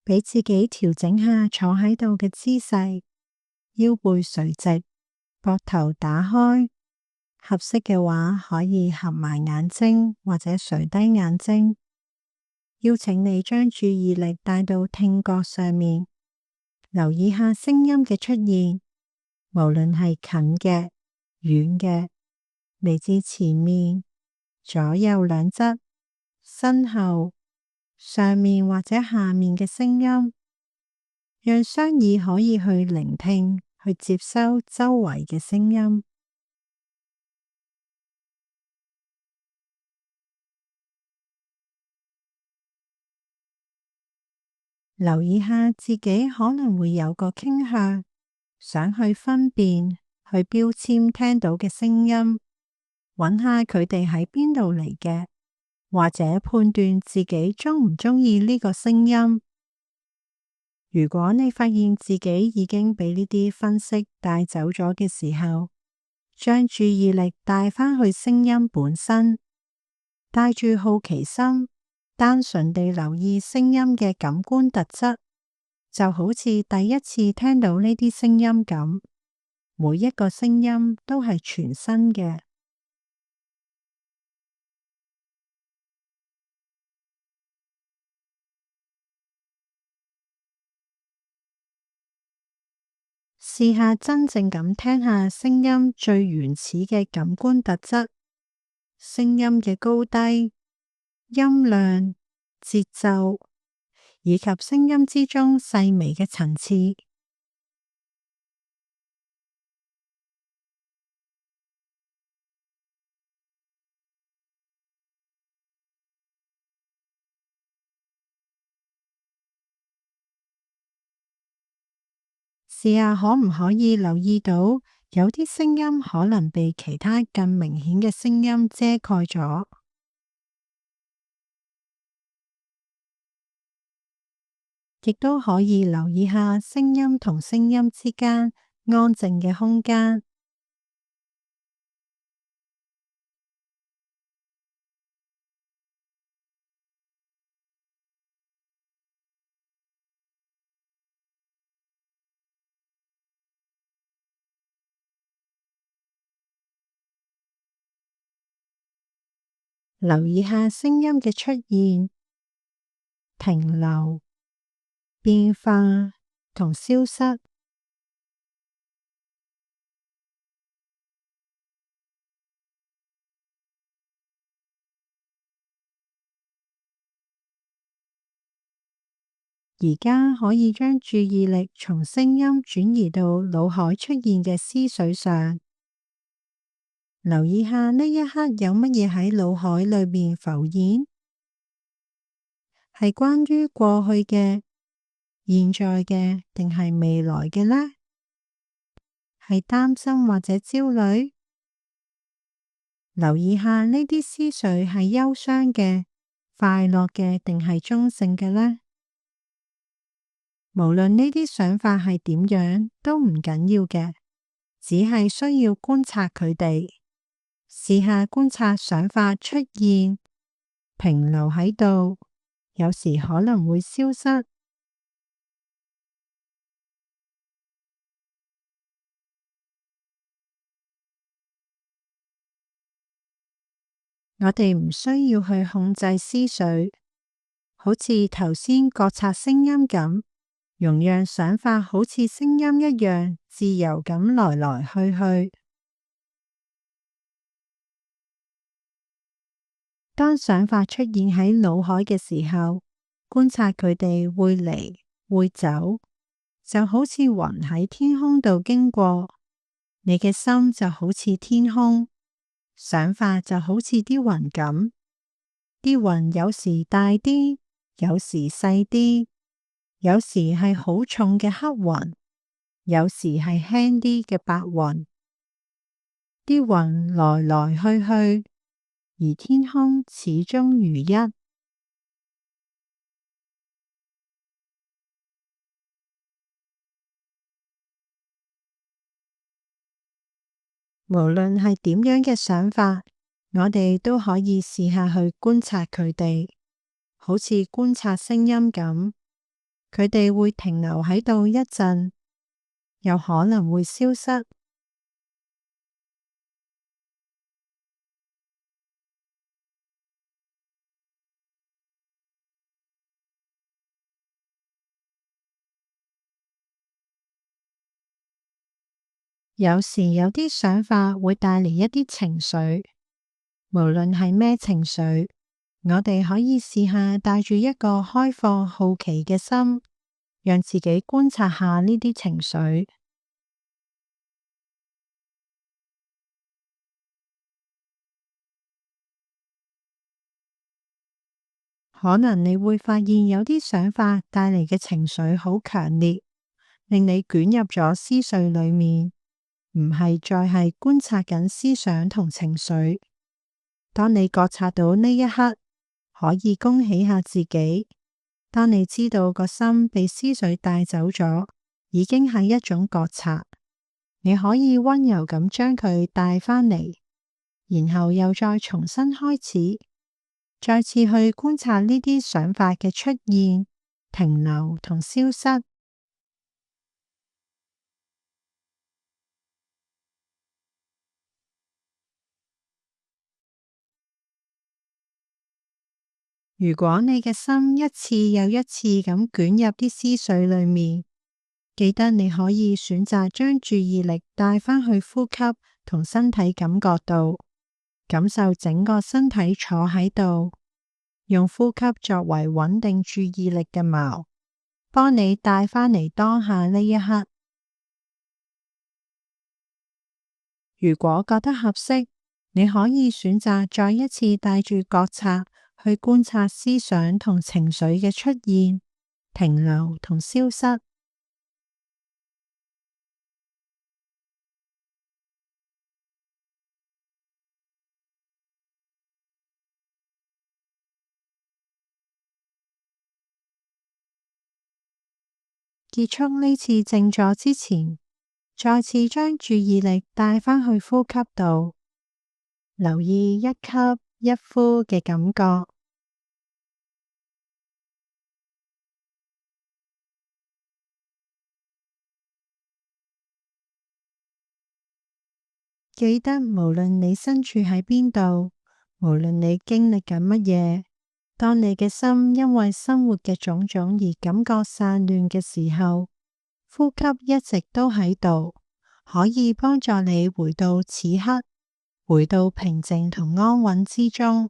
俾自己調整下坐喺度嘅姿勢，腰背垂直，膊頭打開。合適嘅話，可以合埋眼睛或者垂低眼睛。邀請你將注意力帶到聽覺上面，留意下聲音嘅出現，無論係近嘅、遠嘅，嚟自前面、左右兩側、身後、上面或者下面嘅聲音，讓雙耳可以去聆聽，去接收周圍嘅聲音。留意下自己可能會有個傾向，想去分辨、去標籤聽到嘅聲音，揾下佢哋喺邊度嚟嘅，或者判斷自己鍾唔鍾意呢個聲音。如果你發現自己已經俾呢啲分析帶走咗嘅時候，將注意力帶返去聲音本身，帶住好奇心，單純地留意聲音嘅感官特質，就好似第一次聽到呢啲聲音咁，每一個聲音都係全新嘅。試下真正咁聽下聲音最原始嘅感官特質，聲音嘅高低、音量、節奏，以及聲音之中細微嘅層次。試下可唔可以留意到有啲聲音可能被其他更明顯嘅聲音遮蓋咗，亦都可以留意下聲音同聲音之間安靜嘅空間。留意下聲音嘅出現、停留、變化同消失。而家可以將注意力從聲音轉移到腦海出現嘅思緒上，留意下呢一刻有乜嘢喺腦海裏面浮現，係關於過去嘅、現在嘅定係未來嘅呢？係擔心或者焦慮？留意下呢啲思緒係憂傷嘅、快樂嘅定係中性嘅呢？無論呢啲想法係點樣都唔緊要嘅，只係需要觀察佢哋，試下觀察想法出現，停留喺度，有時可能會消失。我哋唔需要去控制思緒，好似頭先覺察聲音咁，容讓想法好似聲音一樣自由咁來來去去。當想法出現喺腦海嘅時候，觀察佢哋會嚟會走，就好似雲喺天空度經過，你嘅心就好似天空，想法就好似啲雲咁，啲雲有時大啲，有時細啲，有時係好重嘅黑雲，有時係輕啲嘅白雲，啲雲來來去去，而天空始終如一。無論係點樣嘅想法，我哋都可以試下去觀察佢哋，好似觀察聲音咁，佢哋會停留喺度一陣，又可能會消失。有時有啲想法會帶嚟一啲情緒，無論係咩情緒，我哋可以試下帶住一個開放好奇嘅心，讓自己觀察下呢啲情緒。可能你會發現有啲想法帶嚟嘅情緒好強烈，令你捲入咗思緒裏面，唔係再係觀察緊思想同情緒。當你覺察到呢一刻，可以恭喜下自己。當你知道個心被思緒帶走咗，已經係一種覺察。你可以溫柔咁將佢帶返嚟，然後又再重新開始，再次去觀察呢啲想法嘅出現、停留同消失。如果你嘅心一次又一次咁捲入啲思緒裏面，記得你可以選擇將注意力帶返去呼吸同身體感覺度，感受整個身體坐喺度，用呼吸作為穩定注意力嘅錨，幫你帶返嚟當下呢一刻。如果覺得合適，你可以選擇再一次帶住覺察去觀察思想同情緒嘅出現、停留同消失。結束呢次靜坐之前，再次將注意力帶返去呼吸度，留意一吸一呼嘅感覺。記得無論你身處喺邊度，無論你經歷緊乜嘢，當你嘅心因為生活嘅種種而感覺散亂嘅時候，呼吸一直都喺度，可以幫助你回到此刻，回到平靜同安穩之中。